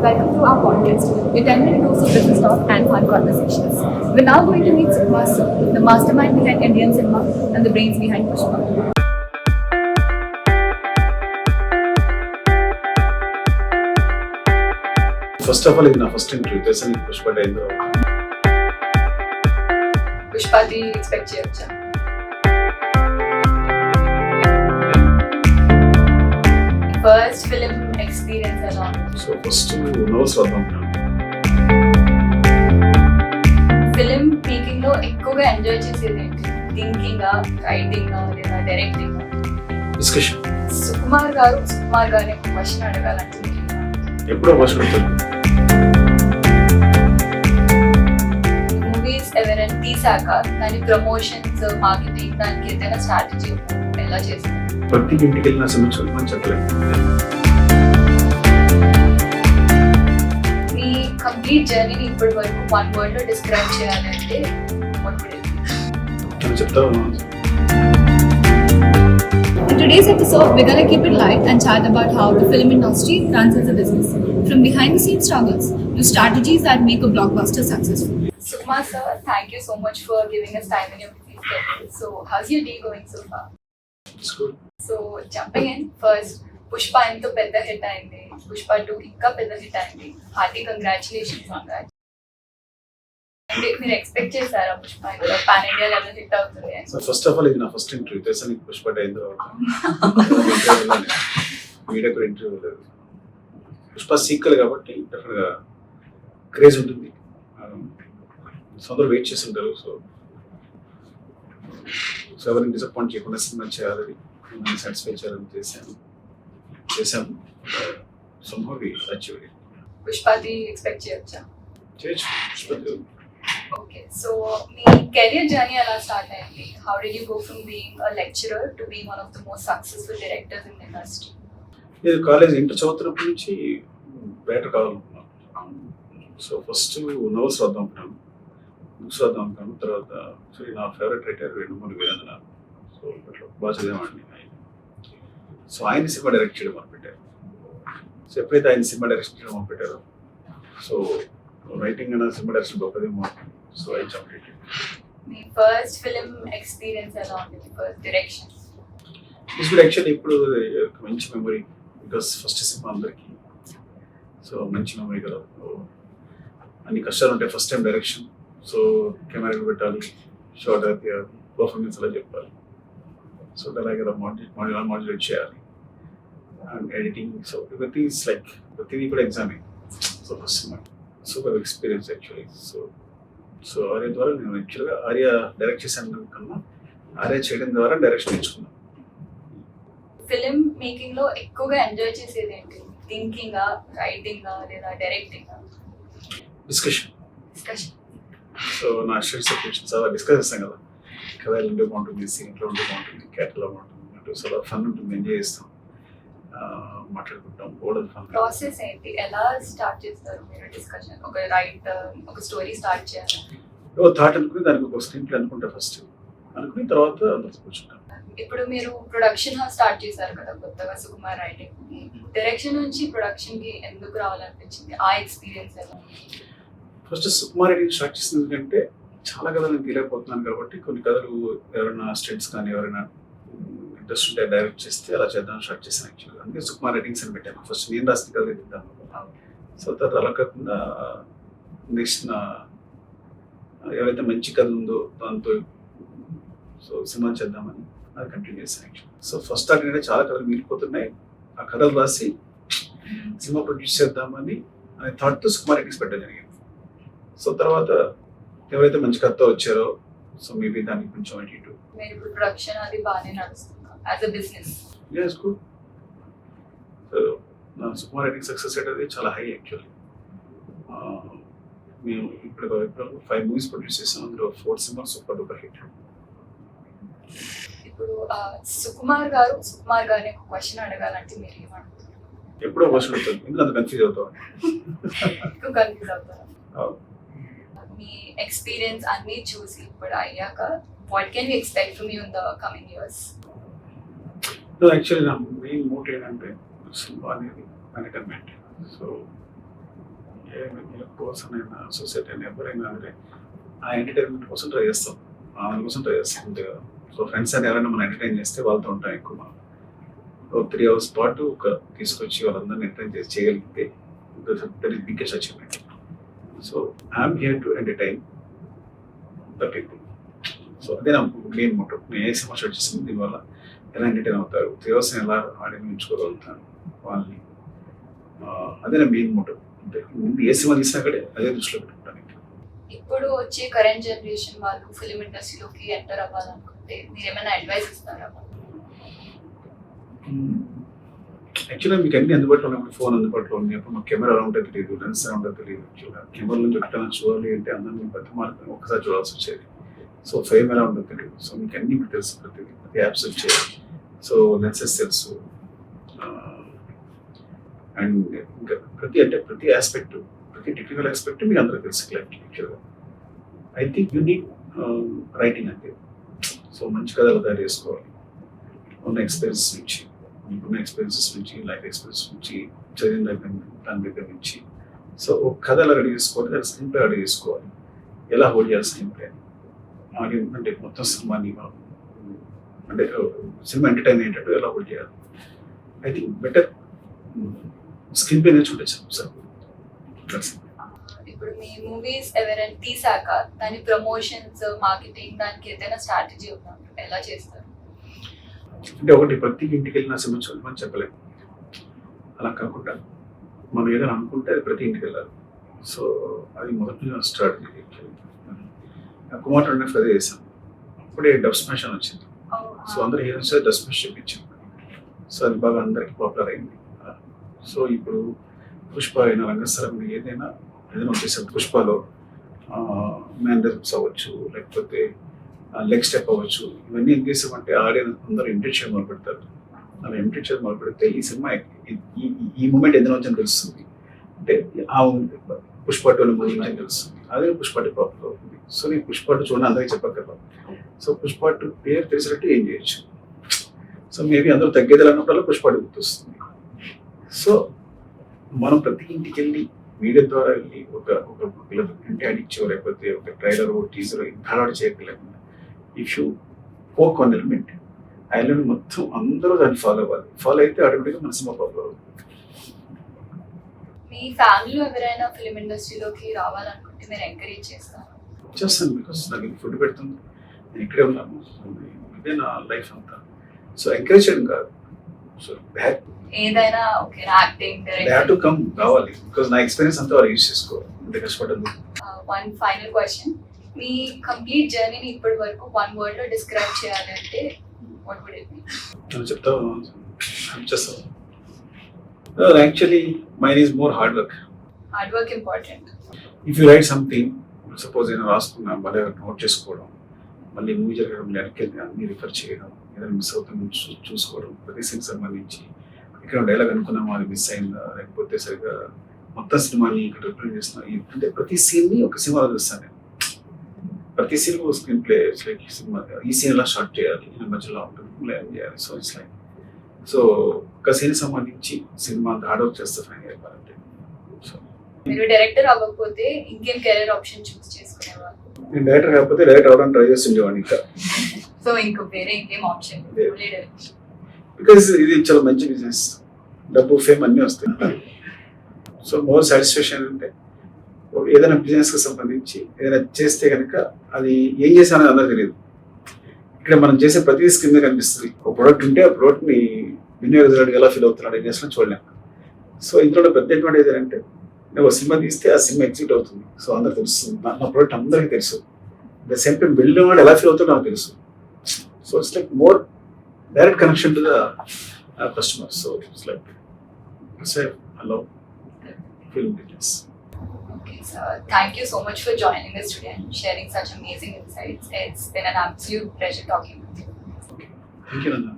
Welcome to our podcast. We're 10 minute dose of business talk and fun conversations. We're now going to meet Sukumar sir, the mastermind behind Indian cinema and the brains behind Pushpa. First of all, ఇది నా first interview తెలుసా నీకు Pushpa డైంద్ర పుష్పది expect చేయొచ్చా? First film experience ఎలా? So first nervous వద్దాం film making లో ఎక్కువగా enjoy చేసేది ఏంటి? థింకింగ్, రైటింగ్ లేదా డైరెక్టింగ్? డిస్కషన్. సుకుమార్ గారిని క్వశ్చన్ అడగాలంటే ఎప్పుడో క్వశ్చన్ వస్తుంది. మూవీస్ ఎవరైనా తీసాక దాని ప్రమోషన్స్, మార్కెటింగ్, దానికి ఏదైనా స్ట్రాటజీ ఎలా చేస్తారు? ప్రతి ఇంటికి వెళ్ళిన సమస్యలు మనం చెప్పలేము. మీ కంప్లీట్ జర్నీని ఇప్పటి వరకు వన్ వర్డ్ లో డిస్క్రైబ్ చేయాలంటే నేను చెప్తాను. In today's episode, we're going to keep it light and chat about how the film industry runs as a business, from behind-the-scenes struggles to strategies that make a blockbuster successful. Sukumar sir, thank you so much for giving us time in your busy schedule. So, how's your day going so far? It's good. So, jumping in, first, Pushpa into pedda hit ayindi, Pushpa 2 ఇంకా పెద్ద hit అయింది. Hearty congratulations on that. అంటే మీరు expect చేశారా పుష్ప ఇంకా pan India level hit అవుతుంది? So first of all ఇది నా ఫస్ట్ ఇంటర్వ్యూ తెలుసా నీకు పుష్ప డైంద్ర మీడియా కూడా ఇంటర్వ్యూ లేదు. పుష్ప సీక్వెల్ కాబట్టి డెఫినెట్గా క్రేజ్ ఉంటుంది. సో అందరూ వెయిట్ చేస్తుంటారు. సో ఎవరిని డిసప్పాయింట్ చేయకుండా సినిమా చేయాలని, సాటిస్ఫై చేయాలని చేశాము. సంభవి అచీవ్ పుష్పది ఎక్స్పెక్ట్ చేయొచ్చా? చేయొచ్చు. పుష్ప ఓకే, సో మీ కెరియర్ జర్నీ ఎలా స్టార్ట్ అయింది? How did you go from being a lecturer to being one of the most successful directors in the industry? నేను కాలేజ్ ఇంటర్ చదువుతున్నప్పటి నుంచి బయట కావాలనుకున్నాను. సో ఫస్ట్ నోవెల్స్ రాద్దాం అనుకున్నాను, books రాద్దాం అనుకున్నాను. తర్వాత నా favourite writer Venumuri Veerendra. So అట్లా బాగా చదివేవాడిని. సో ఆయన సినిమా డైరెక్ట్ చేయడం మొదలుపెట్టారు. సో ఎప్పుడైతే ఆయన సినిమా డైరెక్ట్ చేయడం మొదలుపెట్టారో సో రైటింగ్ అన్న సినిమా డైరెక్షన్ గొప్పదేమో. So I jumped. మీ ఫస్ట్ ఫిల్మ్ ఎక్స్పీరియన్స్ ఎలా ఉంది? First direction it's good actually. ఇప్పుడు మంచి మెమరీ, బికాస్ ఫస్ట్ సినిమా అందరికీ. సో మంచి మెమరీ కదా. అన్ని కష్టాలు ఉంటాయి ఫస్ట్ టైం డైరెక్షన్. సో కెమెరాలు పెట్టాలి, షార్ట్ తీయాలి, పర్ఫార్మెన్స్ అలా చెప్పాలి. సో అలాగే మాడ్యులేట్ చేయాలి and editing. So everything is like ప్రతిదీ కూడా ఎగ్జామే. So first cinema super experience actually. So Arya ద్వారా నేను యాక్చువల్గా ఆర్య డైరెక్ట్ చేశాను కన్నా ఆర్య చేయడం ద్వారా డైరెక్షన్ నేర్చుకున్నాను. ఫిల్మ్ మేకింగ్ లో ఎక్కువగా ఎంజాయ్ చేసేది ఏంటి? థింకింగ్, రైటింగ్ లేదా డైరెక్టింగ్? డిస్కషన్. డిస్కషన్. సో నా స్టడీస్ సబ్జెక్ట్స్ అలా డిస్కస్ చేస్తాం కదా. కథలు ఉంటే బాగుంటుంది, సీన్లో ఉంటే బాగుంటుంది, క్యారెక్టర్లో బాగుంటుంది అంటే సో ఫన్ ఉంటుంది, ఎంజాయ్ చేస్తాం, మాట్లాడుకుంటాం. Old fun. ప్రాసెస్ ఏంటి? ఎలా స్టార్ట్ చేస్తారు మీరు డిస్కషన్? ఒక స్టోరీ స్టార్ట్ చేయాలి, ఓ థాట్ అనుకుని దానికి ఒక స్క్రీన్ ప్లే అనుకుంటా ఫస్ట్, అనుకుని తర్వాత అందరితో కూర్చుంటాం. ఇప్పుడు మీరు ప్రొడక్షన్ స్టార్ట్ చేశారు కదా కొత్తగా సుకుమార్ రైటింగ్. డైరెక్షన్ నుంచి ప్రొడక్షన్ కి ఎందుకు రావాలనిపించింది? ఆ ఎక్స్పీరియన్స్ ఎలా? ఫస్ట్ సుకుమార్ రైటింగ్ స్టార్ట్ చేసింది ఎందుకంటే చాలా కథలు నేను తీయలేకపోతున్నాను కాబట్టి కొన్ని కథలు ఎవరైనా స్టూడెంట్స్ కానీ ఎవరైనా ఇంట్రెస్ట్ ఉంటే డైరెక్ట్ చేస్తే అలా చేద్దాం స్టార్ట్ చేశాను యాక్చువల్గా. అందుకే సుకుమార్ రైటింగ్స్ అని పెట్టాను. ఫస్ట్ నేను రాసిన కథలు తిద్దాను. సో తర్వాత అలా కాకుండా నెక్స్ట్ నా ఎవరైతే మంచి కథ ఉందో దాంతో సో సినిమా చేద్దామని అది కంటిన్యూ చేశాను యాక్చువల్లీ. సో ఫస్ట్ స్టార్ట్ అంటే చాలా కథలు మిగిలిపోతున్నాయి, ఆ కథలు రాసి సినిమా ప్రొడ్యూస్ చేద్దామని అనే థాట్తో సుకుమార్ రైటింగ్స్ పెట్టడం జరిగింది. సో తర్వాత ఎవరైతే మంచి కథతో వచ్చారో సో మేబీ దానికి కొంచెం అటు ఇటు. మీరు ఇప్పుడు ప్రొడక్షన్ అది బాగానే నడుస్తుంది as a business? yes good. So నా సుకుమార్ రైటింగ్ సక్సెస్ రేట్ అనేది చాలా హై యాక్చువల్లీ. మేము ఇప్పుడు 5 మూవీస్ ప్రొడ్యూస్ చేసాం, అందులో 4 సినిమాలు సూపర్ డూపర్ హిట్. ఇప్పుడు సుకుమార్ గారిని ఒక క్వశ్చన్ అడగాలంటే మీరు ఏమంటారు? ఎప్పుడో క్వశ్చన్ అవుతుంది, ఎందుకు అంత కన్ఫ్యూజ్ అవుతావు? ఎక్కువ కన్ఫ్యూజ్ అవుతారా? మీ ఎక్స్పీరియన్స్ అన్ని చూసి ఇప్పుడు అయ్యాక what can we expect from you in the coming years? No, actually, నా మెయిన్ మోటివ్ ఏంటంటే సినిమా అనేది ఎంటర్టైన్మెంట్. సో అంటే పర్సన్ అయినా సొసైటీ అయినా ఎవరైనా అంటే ఆ ఎంటర్టైన్మెంట్ కోసం ట్రై చేస్తాం, ఆమె కోసం ట్రై చేస్తాం అంతే కదా. సో ఫ్రెండ్స్ అని ఎవరైనా మనం ఎంటర్టైన్ చేస్తే వాళ్ళతో ఉంటాం ఎక్కువ. మనం ఒక 3 hours పాటు ఒక తీసుకొచ్చి వాళ్ళందరినీ ఎంటర్టైన్ చేసి చేయగలిగితే that is biggest achievement. So I'm here to entertain the people. So అదే నా మెయిన్ మోటో. నేను ఏ సినిమా స్టార్ట్ చేసింది దీనివల్ల ఎలా ఎంటర్టైన్ అవుతారు, 3 hours ఎలా ఆడియన్స్ ఉంచుకోగలుగుతాను వాళ్ళని, అదే నా మెయిన్ మోటో. అంటే ముందు ఏ సినిమా తీసినా కూడా అదే దృష్టిలో పెట్టుకుంటాను. ఇప్పుడు వచ్చే కరెంట్ జనరేషన్ వాళ్ళు ఫిలిం ఇండస్ట్రీలోకి ఎంటర్ అవ్వాలనుకుంటే మీరు ఏమైనా అడ్వైస్ ఇస్తారా? యాక్చువల్గా మీకు అన్ని అందుబాటులో ఉన్నాయి, ఫోన్ అందుబాటులో ఉంది, అప్పుడు మాకు కెమెరా ఎలా ఉంటుందో తెలియదు, లెన్స్ ఎలా ఉంటుందో తెలియదు. యాక్చువల్గా కెమెరా నుంచి ఎక్కడైనా చూడాలి అంటే అందరినీ ప్రతి మార్గం ఒకసారి చూడాల్సి వచ్చేది. సో ఫేమ్ ఎలా ఉంటుందో తెలియదు. సో మీకు అన్ని మీకు తెలుసు, ప్రతి యాప్స్ వచ్చాయి. సో లెన్సెస్ తెలుసు, అండ్ ఇంకా ప్రతి ఆస్పెక్ట్, ప్రతి టెక్నికల్ ఆస్పెక్ట్ మీకు అందరూ తెలుసు క్లారిటీ. యాక్చువల్గా I think you need writing అంటే. సో మంచి కథలు తయారు చేసుకోవాలి ఉన్న ఎక్స్పీరియన్స్ నుంచి, మీకున్న ఎక్స్పీరియన్సెస్ నుంచి, లైఫ్ ఎక్స్పీరియన్స్ నుంచి, చదివిన దాని దగ్గర నుంచి. సో ఒక కథ ఎలా రెడీ చేసుకోవాలి, దాని స్క్రీన్ ప్లే రెడీ చేసుకోవాలి, ఎలా హోల్డ్ చేయాలి స్క్రీన్ ప్లే అంటే మొత్తం సినిమాని అంటే సినిమా ఎంటర్టైన్ ఏంటంటే ఎలా హోల్డ్ చేయాలి. I think better screen play నేర్చుకుంటే సార్. ఇప్పుడు మీ మూవీస్ ఎవరైనా తీసాక దాని ప్రమోషన్స్, మార్కెటింగ్ దానికి ఏదైనా స్ట్రాటజీ ఉందా? ఎలా చేస్తారు? అంటే ఒకటి ప్రతి ఇంటికి వెళ్ళిన సినిమా చూడమని చెప్పలేము. అలా కాకుండా మనం ఏదైనా అనుకుంటే అది ప్రతి ఇంటికి వెళ్ళాలి. సో అది మొదటి స్ట్రాటజీ. కుమార్ రెండో అదే చేశాం. అప్పుడే డబ్ స్మాష్ అని వచ్చింది. సో అందరు హీరోస్ డబ్ స్మాష్ చూపించాం. సో అది బాగా అందరికి పాపులర్ అయింది. సో ఇప్పుడు పుష్ప అయినా, రంగస్థలం ఏదైనా వచ్చేసాం. పుష్పలో మ్యానరిజమ్స్ అవ్వచ్చు, లేకపోతే లెగ్ స్టెప్ అవ్వచ్చు, ఇవన్నీ ఏం చేసామంటే ఆడియన్స్ అందరూ ఇమిటేట్ చేయడం మొదలు పెడతారు. అలా ఇమిటేట్ చేయడం మొదలు పెడితే ఈ సినిమా ఈ మూమెంట్ ఎందులో వచ్చని తెలుస్తుంది. అంటే ఆ పుష్ప 2 మూవీ నుంచి తెలుస్తుంది, అదే పుష్ప 2 పాపులర్ అవుతుంది. సో నేను పుష్ప 2 చూడండి అందరికీ చెప్పగలను. సో పుష్ప 2 పేరు తెలిసినట్టు ఏం చేయొచ్చు. సో మేబీ అందరూ తగ్గేది అన్నప్పుడల్లా పుష్ప 2 గుర్తొస్తుంది. సో మనం ప్రతి ఇంటికి వెళ్ళి మీడియా ద్వారా వెళ్ళి ఒక ఇంటి అడిక్చో లేకపోతే ఒక ట్రైలర్ టీజర్ ఇంత చేయగలేకుండా if you focus on element ఆ ఎలిమెంట్ మొత్తం అందరూ దాన్ని ఫాలో అవ్వాలి. ఫాలో అయితే ఆటోమేటిక్గా మన సినిమా పాపులర్ అవుతుంది. మీ ఫ్యామిలీలో ఎవరైనా ఫిలిం ఇండస్ట్రీలోకి రావాలనుకుంటే మీరు ఎంకరేజ్ చేస్తాను? చేస్తాను, బికాస్ నాకు ఇది ఫుడ్ పెడుతుంది, నేను ఇక్కడే ఉన్నాను, ఇదే నా లైఫ్ అంతా. సో ఎంకరేజ్ చేయడం కాదు, సో ఏదైనా okay acting direct to come కావాలి, బికాస్ నా ఎక్స్పీరియన్స్ అంతా వాళ్ళు యూజ్ చేసుకోవాలి, అంతే కష్టపడదు. వన్ ఫైనల్ క్వశ్చన్, మీ కంప్లీట్ జర్నీని ఇప్పటి వరకు 1 word లో డిస్క్రైబ్ చేయాలంటే వాట్ వుడ్ ఇట్ బి? నేను చెప్తాను, చేస్తాను. Actually mine is more hard work. Hard work important. If you write something, suppose నేను రాసుకున్నా మళ్ళీ నోట్ చేసుకోవడం, మళ్ళీ మూవీ జరగడం, వెనక్కి అన్ని రిఫర్ చేయడం, ఏదైనా మిస్ అవుతుంది చూసుకోవడం, ప్రతి సీన్కి సంబంధించి ఇక్కడ డైలాగ్ అనుకున్నాము అది మిస్ అయిందా, లేకపోతే సరిగ్గా మొత్తం సినిమాని ఇక్కడ రిప్రజెంట్ చేస్తున్నా, అంటే ప్రతి సీన్ని ఒక సినిమాలో చూస్తాను నేను. ప్రతి scene screenplay like cinema, ఈ సీన్ ఎలా షార్ట్ చేయాలి, ఈ మధ్యలో ఉంటుంది ఏం చేయాలి. సో ఇట్స్ లైక్ సో ఒక సీన్ సంబంధించి సినిమా అంత హార్డ్ వర్క్ చేస్తా ఫైన్ అయిపోవాలంటే. సో మీరు డైరెక్టర్ అవ్వకపోతే ఇంకేం కెరీర్ ఆప్షన్ చూస్ చేసుకునేవారు? నేను డైరెక్టర్ కాకపోతే డైరెక్టర్ అవడానికి ట్రై చేస్తుండేవాడిని ఇంకా. సో ఇంకో వేరే ఇంకేం ఆప్షన్? బికాస్ ఇది చాలా మంచి బిజినెస్, డబ్బు ఫేమ్ అన్నీ వస్తాయి. సో మోర్ సాటిస్ఫాక్షన్ అంటే ఏదైనా బిజినెస్కి సంబంధించి ఏదైనా చేస్తే కనుక అది ఏం చేశానని అందరూ తెలియదు. ఇక్కడ మనం చేసే ప్రతి స్కీమ్ మీద కనిపిస్తుంది. ఒక ప్రోడక్ట్ ఉంటే ఆ ప్రోడక్ట్ని వినియోగదారుడు ఎలా ఫీల్ అవుతున్నాడు ఏం చేస్తున్నా చూడలేము. సో ఇంట్లో పెద్ద అడ్వాంటేజ్ ఏంటంటే నేను ఒక సినిమా తీస్తే ఆ సినిమా ఎగ్జిక్యూట్ అవుతుంది. సో అందరికి తెలుస్తుంది, నా ప్రోడక్ట్ అందరికీ తెలుసు. ద సేమ్ టైం బిల్డ్ వాడు ఎలా ఫీల్ అవుతుందో నాకు తెలుసు. So it's like more direct connection to the customer. So it's like I love film business. Okay, so thank you so much for joining us today and sharing such amazing insights. It's been an absolute pleasure talking with you. Okay. Thank you, Nanda.